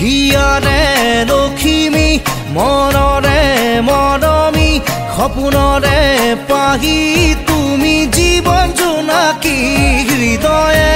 হিয়াৰে লখিমী মনৰে মৰমী সপোনৰে পাহি তুমি জীৱন জোনাকী হৃদয়ে